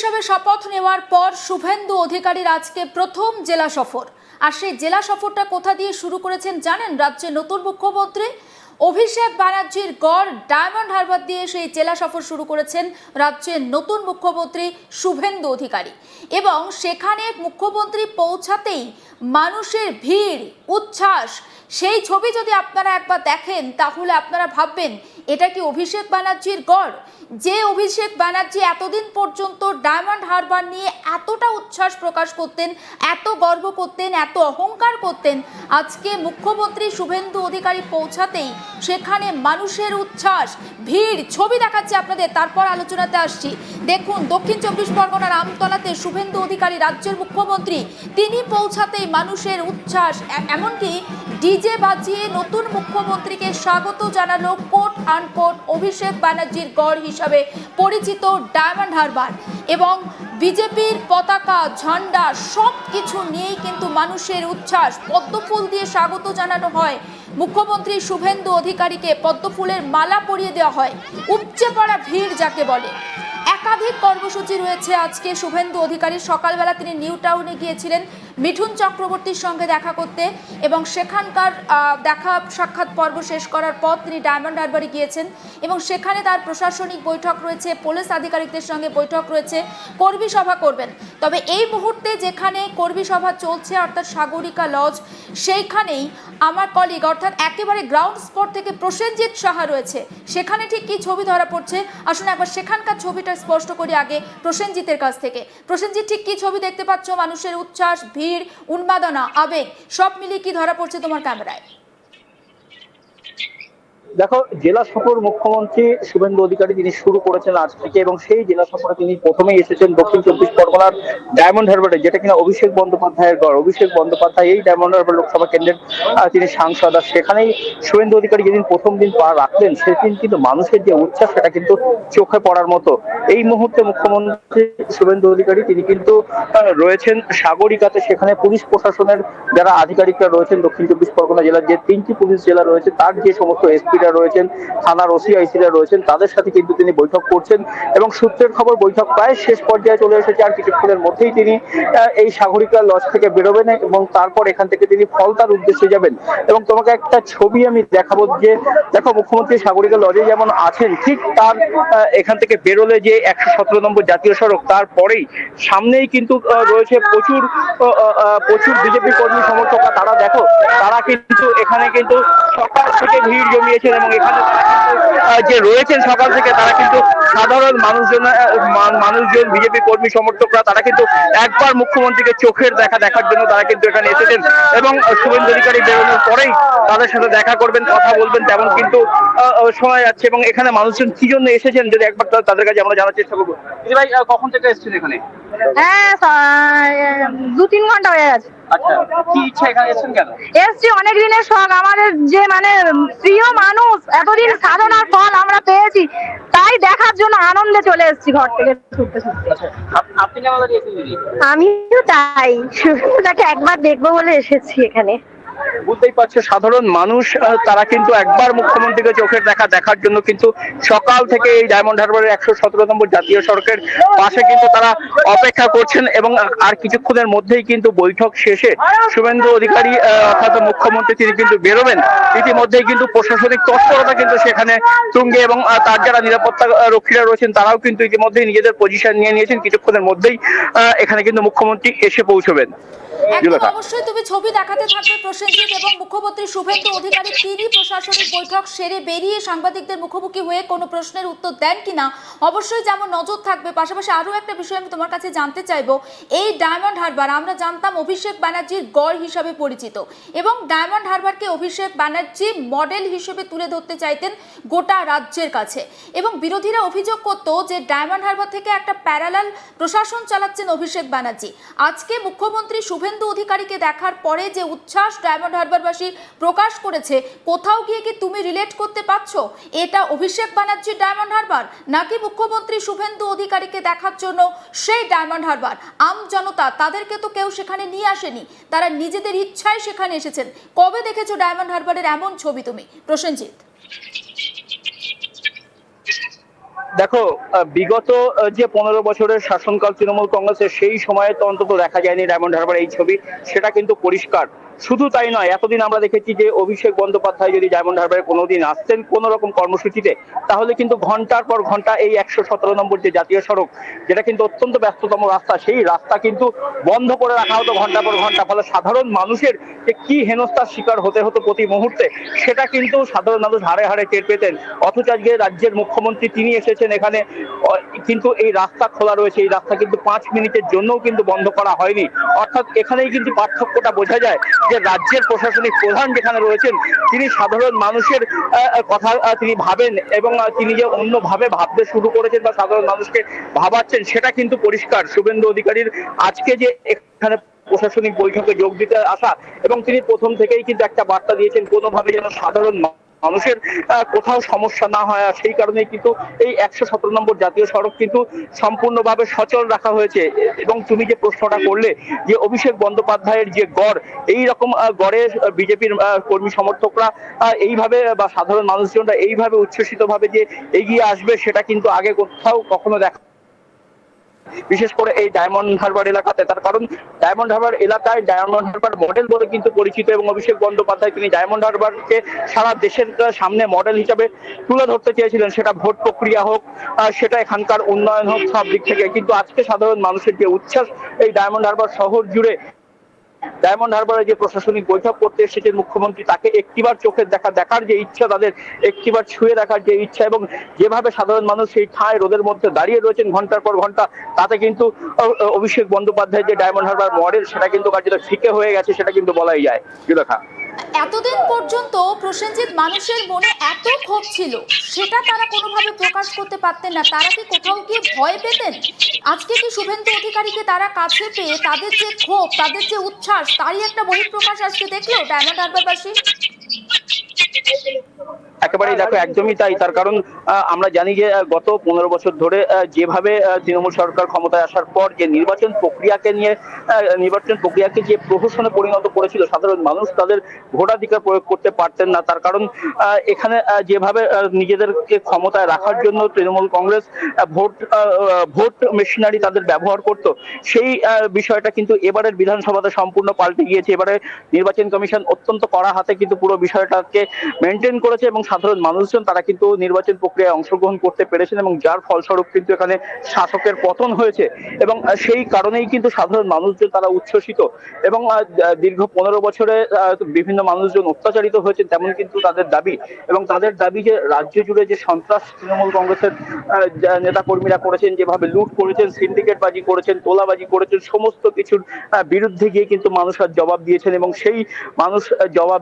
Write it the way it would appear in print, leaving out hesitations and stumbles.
হিসেবে শপথ নেওয়ার পর শুভেন্দু অধিকারীর আজকে প্রথম জেলা সফর। আর সেই জেলা সফরটা কোথা দিয়ে শুরু করেছেন জানেন? রাজ্যের নতুন মুখ্যমন্ত্রী অভিষেক ব্যানার্জির গড় ডায়মন্ড হারবার দিয়ে সেই জেলা সফর শুরু করেছেন রাজ্যের নতুন মুখ্যমন্ত্রী শুভেন্দু অধিকারী। এবং সেখানে মুখ্যমন্ত্রী পৌঁছাতেই মানুষের ভিড়, উচ্ছ্বাস, সেই ছবি যদি আপনারা একবার দেখেন তাহলে আপনারা ভাববেন এটা কি অভিষেক ব্যানার্জির গড়? যে অভিষেক ব্যানার্জি এতদিন পর্যন্ত ডায়মন্ড হারবার নিয়ে এতটা উচ্ছ্বাস প্রকাশ করতেন, এত গর্ব করতেন, এত অহংকার করতেন, আজকে মুখ্যমন্ত্রী শুভেন্দু অধিকারী পৌঁছাতেই সেখানে মানুষের উচ্ছ্বাস, ভিড়, ছবি দেখাচ্ছে আপনাদের, তারপর আলোচনাতে আসছি। দেখুন, দক্ষিণ 24 পরগনার আমতলাতে শুভেন্দু অধিকারী রাজ্যের মুখ্যমন্ত্রী, তিনি পৌঁছাতেই মানুষের উচ্ছ্বাস, এমনকি ডিজে বাজিয়ে নতুন মুখ্যমন্ত্রীকে স্বাগত জানালো কোট আনকোট অভিষেক ব্যানার্জির গড় হিসাবে পরিচিত ডায়মন্ড হারবার। এবং বিজেপির পতাকা, ঝান্ডা সব কিছু নিয়েই কিন্তু মানুষের উচ্ছ্বাস, পদ্মফুল দিয়ে স্বাগত জানানো হয় মুখ্যমন্ত্রী শুভেন্দু অধিকারীকে, পদ্মফুলের মালা পরিয়ে দেওয়া হয়, উপচে পড়া ভিড় যাকে বলে। একাধিক কর্মসূচি রয়েছে আজকে শুভেন্দু অধিকারী। সকালবেলা তিনি নিউ টাউনে গিয়েছিলেন মিঠুন চক্রবর্তীর সঙ্গে দেখা করতে, এবং সেখানকার দেখা সাক্ষাৎ পর্ব শেষ করার পর তিনি ডায়মন্ড হারবারে গিয়েছেন এবং সেখানে তার প্রশাসনিক বৈঠক রয়েছে, পুলিশ আধিকারিকদের সঙ্গে বৈঠক রয়েছে, কর্মী সভা করবেন। তবে এই মুহূর্তে যেখানে কর্মী সভা চলছে অর্থাৎ সাগরিকা লজ, সেইখানেই আমার কলিগ অর্থাৎ একেবারে গ্রাউন্ড স্পট থেকে প্রসেনজিৎ সাহা রয়েছে। সেখানে ঠিক কী ছবি ধরা পড়ছে আসুন একবার সেখানকার ছবিটা স্পষ্ট করি আগে প্রসেনজিতের কাছ থেকে। প্রসেনজিৎ, ঠিক কী ছবি দেখতে পাচ্ছ? মানুষের উচ্ছ্বাস, ভিড়, উন্মাদনা, আবেগ সব মিলিয়ে কি ধরা পড়ছে তোমার ক্যামেরায়? দেখো, জেলা সফর মুখ্যমন্ত্রী শুভেন্দু অধিকারী তিনি শুরু করেছেন আজ থেকে, এবং সেই জেলা সফরে তিনি প্রথমেই এসেছেন দক্ষিণ 24 পরগনার ডায়মন্ড হারবারে, যেটা কিনা অভিষেক বন্দ্যোপাধ্যায়ের গড়। অভিষেক বন্দ্যোপাধ্যায় এই ডায়মন্ড হারবার লোকসভা কেন্দ্রের তিনি সাংসদ, আর সেখানেই শুভেন্দু অধিকারী যেদিন প্রথম দিন পা রাখলেন সেদিন কিন্তু মানুষের যে উচ্ছ্বাস সেটা কিন্তু চোখে পড়ার মতো। এই মুহূর্তে মুখ্যমন্ত্রী শুভেন্দু অধিকারী তিনি কিন্তু রয়েছেন সাগরিকাতে, সেখানে পুলিশ প্রশাসনের যারা আধিকারিকরা রয়েছেন, দক্ষিণ 24 পরগনা জেলার যে 3টি পুলিশ জেলা রয়েছে তার যে সমস্ত এসপি রয়েছেন, থানার ওসিআইসিরা রয়েছেন, তাদের সাথে কিন্তু তিনি বৈঠক করছেন। এবং সূত্রের খবর বৈঠক প্রায় শেষ পর্যায়ে চলে এসেছে, আর কিছুক্ষণের মধ্যেই তিনি এই সাগরিকা লজ থেকে বেরোবেন এবং তারপর এখান থেকে তিনি ফলতার উদ্দেশ্যে যাবেন। এবং তোমাকে একটা ছবি আমি দেখাবো, যে দেখো মুখ্যমন্ত্রী সাগরিকা লজে যেমন আছেন ঠিক তার এখান থেকে বেরোলে যে 117 নম্বর জাতীয় সড়ক, তারপরেই সামনেই কিন্তু রয়েছে প্রচুর বিজেপি কর্মী সমর্থকরা। তারা দেখো, তারা কিন্তু এখানে কিন্তু সকাল থেকে ভিড় জমিয়েছেন এবং এখানে যে রয়েছেন সকাল থেকে তারা কিন্তু সাধারণ মানুষজন বিজেপি কর্মী সমর্থকরা তারা কিন্তু একবার মুখ্যমন্ত্রীকে চোখের দেখার জন্য তারা কিন্তু এখানে এসেছেন। এবং শুভেন্দু অধিকারী বেরোনোর পরেই তাদের সাথে দেখা করবেন, কথা বলবেন, তেমন কিন্তু শোনা যাচ্ছে। এবং এখানে মানুষজন কি জন্য এসেছেন যদি একবার তাদের কাছে আমরা জানার চেষ্টা করবো। ভাই, কখন থেকে এসেছেন এখানে? হ্যাঁ, 2-3 ঘন্টা হয়ে গেছে। আচ্ছা, কি ইচ্ছা এখানে এসেছেন কেন? এসছি অনেক দিনের শখ, আমাদের যে প্রিয় মানুষ, এতদিন সাধনার ফল আমরা পেয়েছি, তাই দেখার জন্য আনন্দে চলে এসেছি ঘর থেকে ছুটতে ছুটতে। আপনি কেমন দাঁড়িয়েছেন দিদি? আমিও তাই, তাকে একবার দেখবো বলে এসেছি এখানে। বুঝতেই পারছো, সাধারণ মানুষ তারা কিন্তু একবার মুখ্যমন্ত্রীকে চোখের দেখার জন্য কিন্তু সকাল থেকে এই ডায়মন্ড হারবারের 117 নম্বর জাতীয় সড়কের পাশে কিন্তু তারা অপেক্ষা করছেন। এবং আর কিছুক্ষণের মধ্যেই কিন্তু বৈঠক শেষে শুভেন্দু অধিকারী অর্থাৎ মুখ্যমন্ত্রী তিনি কিন্তু বেরোবেন। ইতিমধ্যেই কিন্তু প্রশাসনিক তৎপরতা কিন্তু সেখানে তুঙ্গে, এবং তার যারা নিরাপত্তা রক্ষীরা রয়েছেন তারাও কিন্তু ইতিমধ্যেই নিজেদের পজিশন নিয়ে নিয়েছেন। কিছুক্ষণের মধ্যেই এখানে কিন্তু মুখ্যমন্ত্রী এসে পৌঁছবেন। অবশ্যই তুমি ছবি দেখাতে থাকবে প্রসেনজিৎ। এবং মুখ্যমন্ত্রী শুভেন্দু অধিকারী তিনি প্রশাসনিক বৈঠক সেরে বেরিয়ে সাংবাদিকদের মুখোমুখি হয়ে কোনো প্রশ্নের উত্তর দেন কিনা অবশ্যই যেমন নজর থাকবে। পাশাপাশি আরও একটা বিষয় আমি তোমার কাছে জানতে চাইবো, এই ডায়মন্ড হারবার আমরা জানতাম অভিষেক ব্যানার্জির গড় হিসাবে পরিচিত, এবং ডায়মন্ড হারবারকে অভিষেক ব্যানার্জি মডেল হিসেবে তুলে ধরতে চাইতেন গোটা রাজ্যের কাছে। এবং বিরোধীরা অভিযোগ করতো যে ডায়মন্ড হারবার থেকে একটা প্যারালাল প্রশাসন চালাচ্ছেন অভিষেক ব্যানার্জি। আজকে মুখ্যমন্ত্রী শুভেন্দু অধিকারীকে দেখার পরে যে উচ্ছ্বাস ডায়মন্ড হারবারবাসী প্রকাশ করেছে, কোথাও গিয়ে কি তুমি রিলেট করতে পারছো এটা অভিষেক ব্যানার্জির ডায়মন্ড হারবার, নাকি মুখ্যমন্ত্রী শুভেন্দু অধিকারীকে দেখার জন্য সেই ডায়মন্ড হারবার? আম জনতা, তাদেরকে তো কেউ সেখানে নিয়ে আসেনি, তারা নিজেদের ইচ্ছায় সেখানে এসেছেন। কবে দেখেছো ডায়মন্ড হারবারের এমন ছবি তুমি, প্রসেনজিৎ? দেখো, বিগত যে 15 বছরের শাসনকাল তৃণমূল কংগ্রেসের, সেই সময়ে তো অন্তত দেখা যায়নি ডায়মন্ড হারবার এই ছবি, সেটা কিন্তু পরিষ্কার। শুধু তাই নয়, এতদিন আমরা দেখেছি যে অভিষেক বন্দ্যোপাধ্যায় যদি ডায়মন্ড হারবারে কোনোদিন আসতেন কোনো রকম কর্মসূচিতে, তাহলে কিন্তু ঘন্টার পর ঘন্টা এই 117 নম্বর যে জাতীয় সড়ক, যেটা কিন্তু অত্যন্ত ব্যস্ততম রাস্তা, সেই রাস্তা কিন্তু বন্ধ করে রাখা হতো ঘন্টা পর ঘন্টা। ফলে সাধারণ মানুষের যে কি হেনস্থার শিকার হতে হতো প্রতি মুহূর্তে, সেটা কিন্তু সাধারণ মানুষ হাড়ে হাড়ে টের পেতেন। অথচ আজকে রাজ্যের মুখ্যমন্ত্রী তিনি এসেছেন এখানে, কিন্তু এই রাস্তা খোলা রয়েছে, এই রাস্তা কিন্তু 5 মিনিটের জন্যও কিন্তু বন্ধ করা হয়নি। অর্থাৎ এখানেই কিন্তু পার্থক্যটা বোঝা যায় যে রাজ্যের প্রশাসনিক প্রধান যেখানে রয়েছেন, তিনি সাধারণ মানুষের কথা তিনি ভাবেন, এবং তিনি যে অন্যভাবে ভাবতে শুরু করেছেন বা সাধারণ মানুষকে ভাবাচ্ছেন, সেটা কিন্তু পরিষ্কার। শুভেন্দু অধিকারীর আজকে যে এখানে প্রশাসনিক বৈঠকে যোগ দিতে আসা, এবং তিনি প্রথম থেকেই কিন্তু একটা বার্তা দিয়েছেন কোনোভাবে যেন সাধারণ মানুষের কোথাও সমস্যা না হয়, আর সেই কারণে কিন্তু এই 117 নম্বর জাতীয় সড়ক কিন্তু সম্পূর্ণভাবে সচল রাখা হয়েছে। এবং তুমি যে প্রশ্নটা করলে যে অভিষেক বন্দ্যোপাধ্যায়ের যে গড়, এই রকম গড়ে বিজেপির কর্মী সমর্থকরা এইভাবে বা সাধারণ মানুষজনরা এইভাবে উচ্ছ্বসিত ভাবে যে এগিয়ে আসবে, সেটা কিন্তু আগে কোথাও কখনো দেখা, বিশেষ করে এই ডায়মন্ড হারবার এলাকাতে। তার কারণ ডায়মন্ড হারবার এলাকায় ডায়মন্ড হারবার মডেল বলে কিন্তু পরিচিত, এবং অভিষেক বন্দ্যোপাধ্যায় তিনি ডায়মন্ড হারবারকে সারা দেশের সামনে মডেল হিসাবে তুলে ধরতে চেয়েছিলেন। সেটা ভোট প্রক্রিয়া হোক, সেটা এখানকার উন্নয়ন হোক, সব দিক থেকে। কিন্তু আজকে সাধারণ মানুষের যে উচ্ছ্বাস, এই ডায়মন্ড হারবার শহর জুড়ে ডায়মন্ড হারবারে যে প্রশাসনিক বৈঠক করতে এসেছেন মুখ্যমন্ত্রী, তাকে একটিবার চোখের দেখার যে ইচ্ছা, তাদের একটিবার ছুঁয়ে দেখার যে ইচ্ছা, এবং যেভাবে সাধারণ মানুষ সেই ঠায় রোদের মধ্যে দাঁড়িয়ে রয়েছেন ঘন্টার পর ঘন্টা, তাতে কিন্তু অভিষেক বন্দ্যোপাধ্যায় যে ডায়মন্ড হারবার মডেল, সেটা কিন্তু কার্যত ফিকে হয়ে গেছে, সেটা কিন্তু বলাই যায়। দেখা এতদিন পর্যন্ত প্রসেনজিৎ মানুষের মনে এত ক্ষোভ ছিল, সেটা তারা কোনোভাবে প্রকাশ করতে পারতেন না। তারা কি কোথাও গিয়ে ভয় পেতেন? আজকে কি শুভেন্দু অধিকারীকে তারা কাছে পেয়ে তাদের যে ক্ষোভ, তাদের যে উচ্ছ্বাস, তারই একটা বহিঃপ্রকাশ আজকে দেখলো ডায়মন্ড হারবারবাসী? একেবারেই, দেখো, একদমই তাই। তার কারণ আমরা জানি যে গত 15 বছর ধরে যেভাবে তৃণমূল সরকার ক্ষমতায় আসার পর যে নির্বাচন প্রক্রিয়াকে যে প্রহসনে পরিণত করেছিল, সাধারণ মানুষ তাদের ভোটাধিকার প্রয়োগ করতে পারতেন না। তার কারণ এখানে যেভাবে নিজেদেরকে ক্ষমতায় রাখার জন্য তৃণমূল কংগ্রেস ভোট মেশিনারি তাদের ব্যবহার করত, সেই বিষয়টা কিন্তু এবারের বিধানসভাতে সম্পূর্ণ পাল্টে গিয়েছে। এবারে নির্বাচন কমিশন অত্যন্ত কড়া হাতে কিন্তু পুরো বিষয়টাকে মেনটেন করেছে, এবং সাধারণ মানুষজন তারা কিন্তু নির্বাচন প্রক্রিয়ায় অংশগ্রহণ করতে পেরেছেন, এবং যার ফলস্বরূপ কিন্তু এখানে শাসকের পতন হয়েছে। এবং সেই কারণেই কিন্তু সাধারণ মানুষজন তারা উচ্ছ্বসিত, এবং দীর্ঘ 15 বছরে বিভিন্ন মানুষজন অত্যাচারিত হয়েছে, তেমন কিন্তু তাদের দাবি। এবং তাদের দাবি যে রাজ্য জুড়ে যে সন্ত্রাস তৃণমূল কংগ্রেসের নেতা কর্মীরা করেছেন, যেভাবে লুট করেছেন, সিন্ডিকেটবাজি করেছেন, তোলাবাজি করেছেন, সমস্ত কিছুর বিরুদ্ধে গিয়ে কিন্তু মানুষ আর জবাব দিয়েছেন, এবং সেই মানুষ জবাব